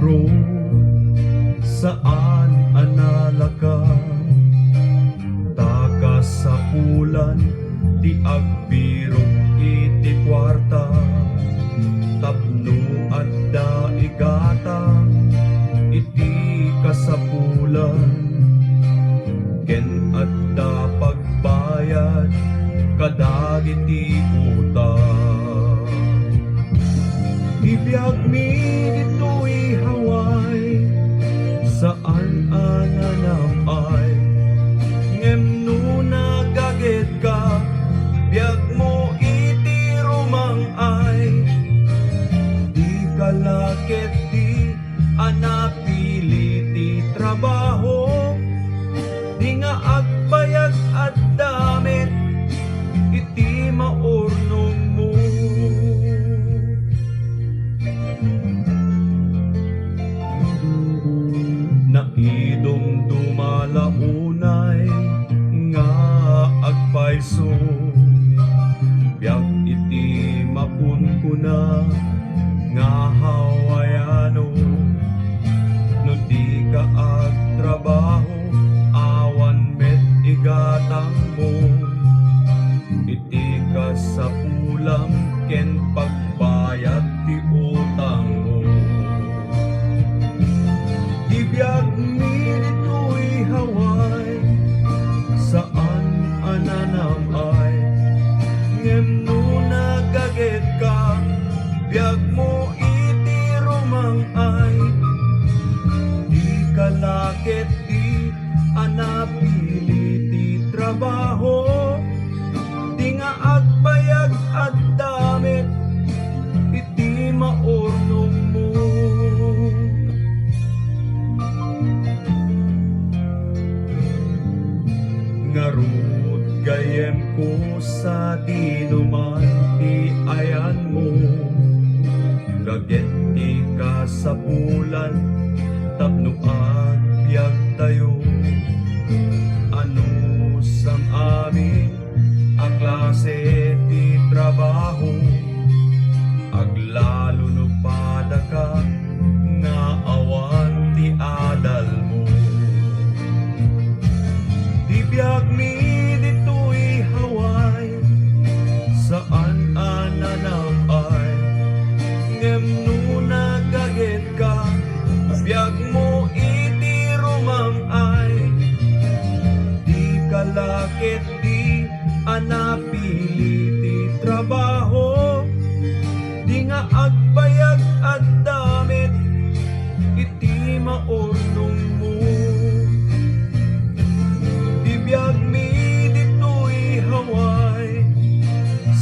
ro saan analaka takas sa pulan ti agbirong iti kwarta tapno adda igata iti kasapulan ken adda pagbayad kadagiti utang ibiyag mi dito'y haway saan ananamay ngem no nagaget ka biyag mo iti rumangay di kalakit di anapili ti trabaho di nga agbayag at damit iti maurnong mo naidong dumalaunay nga agpayso biyag iti mapunkuna nga hawayano no di ka agtrabaho awan met igatang mo iti kasapulam ken pagbayad ti utang mo ibiyag mi dito'y haway saan ananamay ngem no nagaget ka biyag mo iti rumangay di kalakit di anapili ti trabaho di nga agbayag at damit iti maurnong mo ngarud gayem ko sa dinuman ti ayan mo gaget ti kasapulan tapno agbyag tayo ano sang amin a klase ti trabaho aglalo no pada ka nga awan ti adal mo ibiyag mi dito'y haway saan ananamay ngem no nagaget ka biyag mo iti rumangay di kalakit di anapili ti trabaho di nga agbayag at damit iti maurnong mo ibiyag mi dito'y haway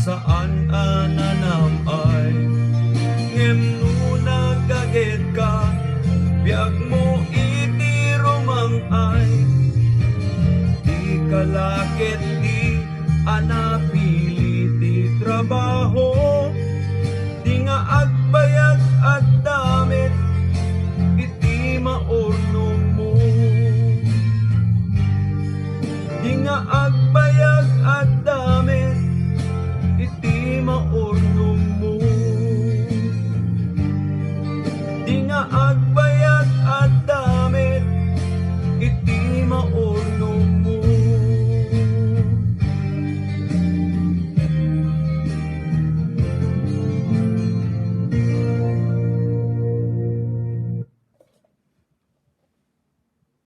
saan ananamay ngem no nagaget ka biyag mo iti rumangay di kalakit di anapili ti trabaho di nga agbayag at damit iti maurnong mo di nga agbayag at damit iti maurnong mo di nga agbayag at damit iti maurnong